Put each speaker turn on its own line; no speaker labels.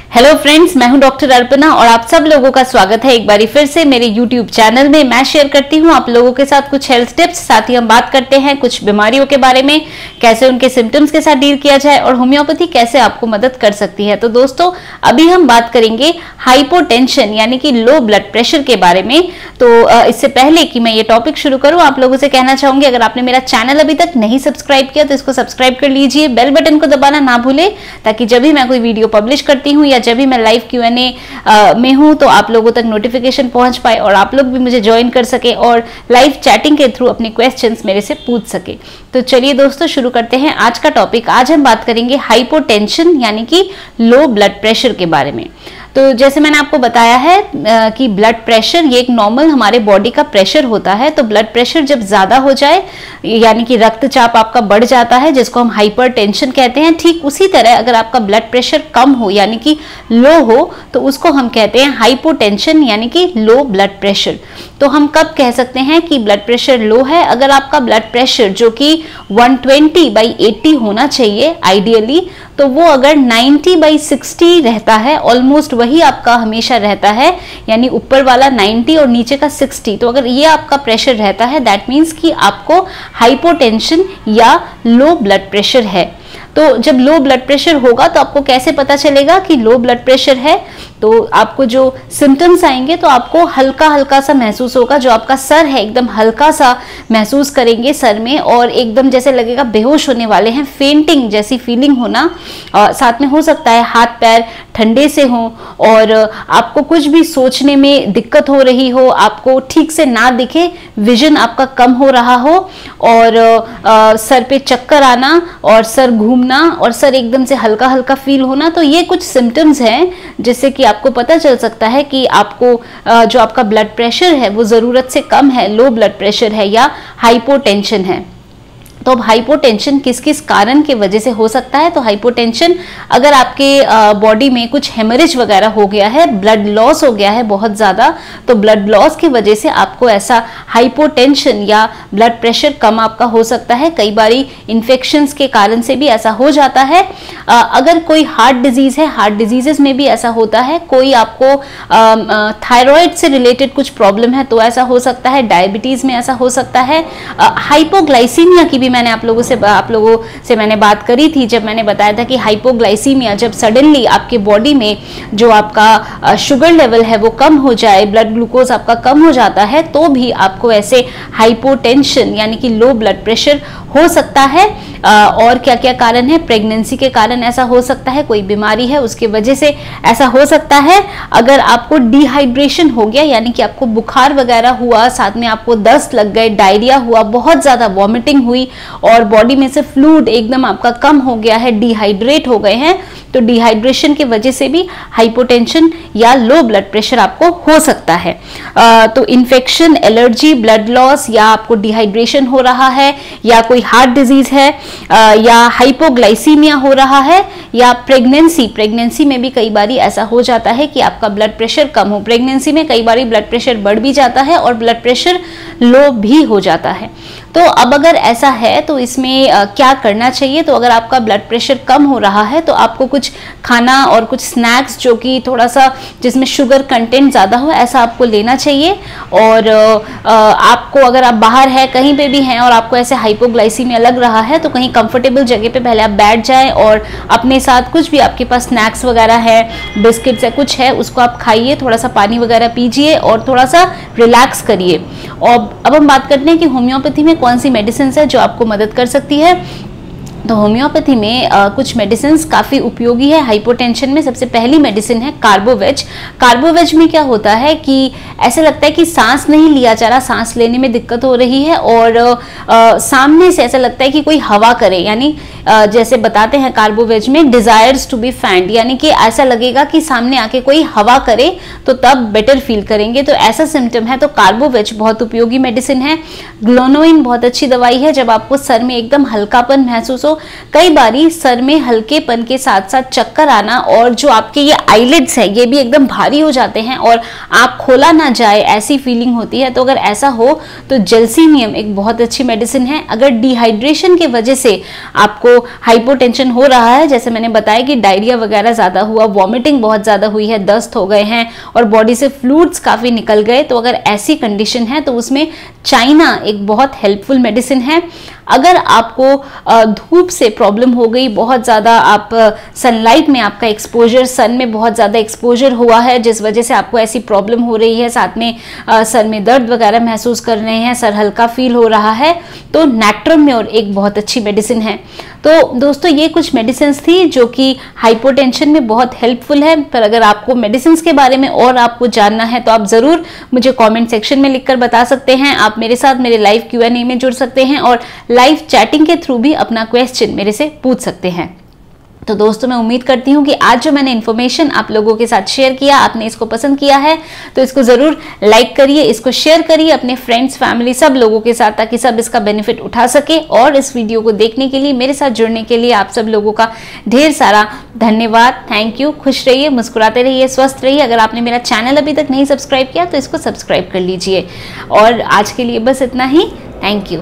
Hello friends, मैं हूं doctor Arpana और आप सब लोगों का स्वागत है एक बारी फिर से मेरे यूट्यूब चैनल में। मैं शेयर करती हूं आप लोगों के साथ कुछ हेल्थ टिप्स, साथ ही हम बात करते हैं कुछ बीमारियों के बारे में, कैसे उनके सिम्टम्स के साथ डील किया जाए और होम्योपैथी कैसे आपको मदद कर सकती है। तो दोस्तों, अभी हम बात करेंगे हाइपोटेंशन यानी कि लो ब्लड प्रेशर के बारे में। तो इससे पहले कि मैं ये टॉपिक शुरू करूं, आप लोगों से कहना चाहूंगी, अगर आपने मेरा चैनल अभी तक नहीं सब्सक्राइब किया तो इसको सब्सक्राइब कर लीजिए, बेल बटन को दबाना ना भूले, ताकि जब भी मैं कोई वीडियो पब्लिश करती हूँ या जब भी मैं लाइव Q&A में हूं तो आप लोगों तक नोटिफिकेशन पहुंच पाए और आप लोग भी मुझे ज्वाइन कर सके और लाइव चैटिंग के थ्रू अपने क्वेश्चंस मेरे से पूछ सके। तो चलिए दोस्तों, शुरू करते हैं आज का टॉपिक। आज हम बात करेंगे हाइपोटेंशन यानी कि लो ब्लड प्रेशर के बारे में। तो जैसे मैंने आपको बताया है कि ब्लड प्रेशर ये एक नॉर्मल हमारे बॉडी का प्रेशर होता है। तो ब्लड प्रेशर जब ज्यादा हो जाए यानी कि रक्तचाप आपका बढ़ जाता है, जिसको हम हाइपरटेंशन कहते हैं। ठीक उसी तरह अगर आपका ब्लड प्रेशर कम हो यानी कि लो हो तो उसको हम कहते हैं हाइपोटेंशन यानी कि लो ब्लड प्रेशर। तो हम कब कह सकते हैं कि ब्लड प्रेशर लो है? अगर आपका ब्लड प्रेशर जो कि 120/80 होना चाहिए आइडियली, तो वो अगर 90/60 रहता है, ऑलमोस्ट वही आपका हमेशा रहता है, यानी ऊपर वाला 90 और नीचे का 60। तो अगर ये आपका प्रेशर रहता है, दैट मीन्स कि आपको हाइपोटेंशन या लो ब्लड प्रेशर है। तो जब लो ब्लड प्रेशर होगा तो आपको कैसे पता चलेगा कि लो ब्लड प्रेशर है? तो आपको जो सिम्टम्स आएंगे तो आपको हल्का हल्का सा महसूस होगा, जो आपका सर है एकदम हल्का सा महसूस करेंगे सर में, और एकदम जैसे लगेगा बेहोश होने वाले हैं, फेंटिंग जैसी फीलिंग होना। साथ में हो सकता है हाथ पैर ठंडे से हो और आपको कुछ भी सोचने में दिक्कत हो रही हो, आपको ठीक से ना दिखे, विजन आपका कम हो रहा हो, और सर पे चक्कर आना और सर घूमना और सर एकदम से हल्का हल्का फील होना। तो ये कुछ सिम्टम्स हैं जिससे कि आपको पता चल सकता है कि आपको जो आपका ब्लड प्रेशर है वो जरूरत से कम है, लो ब्लड प्रेशर है या हाइपोटेंशन है। तो अब हाइपोटेंशन किस किस कारण के वजह से हो सकता है? तो हाइपोटेंशन अगर आपके बॉडी में कुछ हेमरेज वगैरह हो गया है, ब्लड लॉस हो गया है बहुत ज्यादा, तो ब्लड लॉस की वजह से आपको ऐसा हाइपोटेंशन या ब्लड प्रेशर कम आपका हो सकता है। कई बारी इन्फेक्शंस के कारण से भी ऐसा हो जाता है। अगर कोई हार्ट डिजीज है, हार्ट डिजीजेस में भी ऐसा होता है। कोई आपको थायराइड से रिलेटेड कुछ प्रॉब्लम है तो ऐसा हो सकता है। डायबिटीज में ऐसा हो सकता है। हाइपोग्लाइसीमिया की भी मैंने आप लोगों से मैंने बात करी थी, जब मैंने बताया था कि हाइपोग्लाइसीमिया जब सडनली आपके बॉडी में जो आपका शुगर लेवल है वो कम हो जाए, ब्लड ग्लूकोज आपका कम हो जाता है, तो भी आपको ऐसे हाइपोटेंशन यानी कि लो ब्लड प्रेशर हो सकता है। और क्या क्या कारण है? प्रेगनेंसी के कारण ऐसा हो सकता है, कोई बीमारी है उसके वजह से ऐसा हो सकता है। अगर आपको डिहाइड्रेशन हो गया यानी कि आपको बुखार वगैरह हुआ, साथ में आपको दस्त लग गए, डायरिया हुआ, बहुत ज्यादा वॉमिटिंग हुई और बॉडी में से फ्लूइड एकदम आपका कम हो गया है, डिहाइड्रेट हो गए हैं, तो डिहाइड्रेशन की वजह से भी हाइपोटेंशन या लो ब्लड प्रेशर आपको हो सकता है। तो इन्फेक्शन, एलर्जी, ब्लड लॉस, या आपको डिहाइड्रेशन हो रहा है, या कोई हार्ट डिजीज है, या हाइपोग्लाइसीमिया हो रहा है, या प्रेगनेंसी में भी कई बारी ऐसा हो जाता है कि आपका ब्लड प्रेशर कम हो। प्रेगनेंसी में कई बारी ब्लड प्रेशर बढ़ भी जाता है और ब्लड प्रेशर लो भी हो जाता है। तो अब अगर ऐसा है तो इसमें क्या करना चाहिए? तो अगर आपका ब्लड प्रेशर कम हो रहा है तो आपको कुछ खाना और कुछ स्नैक्स जो कि थोड़ा सा जिसमें शुगर कंटेंट ज़्यादा हो ऐसा आपको लेना चाहिए। और आपको अगर आप बाहर है, कहीं पे भी हैं और आपको ऐसे हाइपोग्लाइसीमिया लग रहा है तो कहीं कंफर्टेबल जगह पे पहले आप बैठ जाएं और अपने साथ कुछ भी आपके पास स्नैक्स वगैरह है, बिस्किट्स है, कुछ है, उसको आप खाइए, थोड़ा सा पानी वगैरह पीजिए और थोड़ा सा रिलैक्स करिए। और अब हम बात करते हैं कि होम्योपैथी में कौन सी मेडिसिन है जो आपको मदद कर सकती है। तो होम्योपैथी में कुछ मेडिसिन काफ़ी उपयोगी है हाइपोटेंशन में। सबसे पहली मेडिसिन है कार्बोवेज। कार्बोवेज में क्या होता है कि ऐसे लगता है कि सांस नहीं लिया जा रहा, सांस लेने में दिक्कत हो रही है और सामने से ऐसा लगता है कि कोई हवा करे, यानी जैसे बताते हैं कार्बोवेज में डिजायर्स टू बी फैंड, यानी कि ऐसा लगेगा कि सामने आके कोई हवा करे तो तब बेटर फील करेंगे। तो ऐसा सिम्टम है तो कार्बोवेज बहुत उपयोगी मेडिसिन है। ग्लोनोइन बहुत अच्छी दवाई है जब आपको सर में एकदम हल्कापन महसूस हो, कई बारी सर में हल्केपन के साथ साथ चक्कर आना और जो आपके ये आईलिड्स है ये भी एकदम भारी हो जाते हैं और आँख खोला ना जाए ऐसी फीलिंग होती है। तो अगर ऐसा हो तो जेलसीनियम एक बहुत अच्छी मेडिसिन है। अगर डिहाइड्रेशन की वजह से आपको हाइपोटेंशन हो रहा है, जैसे मैंने बताया कि डायरिया वगैरह ज्यादा हुआ, वॉमिटिंग बहुत ज्यादा हुई है, दस्त हो गए हैं और बॉडी से फ्लूइड्स काफी निकल गए, तो अगर ऐसी कंडीशन है तो उसमें चाइना एक बहुत हेल्पफुल मेडिसिन है। अगर आपको धूप से प्रॉब्लम हो गई, बहुत ज़्यादा आप सनलाइट में आपका एक्सपोजर, सन में बहुत ज़्यादा एक्सपोजर हुआ है जिस वजह से आपको ऐसी प्रॉब्लम हो रही है, साथ में सर में दर्द वगैरह महसूस कर रहे हैं, सर हल्का फील हो रहा है, तो नैट्रम्योर एक बहुत अच्छी मेडिसिन है। तो दोस्तों ये कुछ मेडिसिन थी जो कि हाइपोटेंशन में बहुत हेल्पफुल है। पर अगर आपको मेडिसिन के बारे में और आपको जानना है तो आप ज़रूर मुझे कमेंट सेक्शन में लिखकर बता सकते हैं। आप मेरे साथ मेरे लाइव Q&A में जुड़ सकते हैं और लाइव चैटिंग के थ्रू भी अपना क्वेश्चन मेरे से पूछ सकते हैं। तो दोस्तों मैं उम्मीद करती हूँ कि आज जो मैंने इन्फॉर्मेशन आप लोगों के साथ शेयर किया, आपने इसको पसंद किया है, तो इसको ज़रूर लाइक करिए, इसको शेयर करिए अपने फ्रेंड्स, फैमिली, सब लोगों के साथ, ताकि सब इसका बेनिफिट उठा सके। और इस वीडियो को देखने के लिए, मेरे साथ जुड़ने के लिए आप सब लोगों का ढेर सारा धन्यवाद। Thank you. खुश रहिए, मुस्कुराते रहिए, स्वस्थ रहिए। अगर आपने मेरा चैनल अभी तक नहीं सब्सक्राइब किया तो इसको सब्सक्राइब कर लीजिए। और आज के लिए बस इतना ही। Thank you.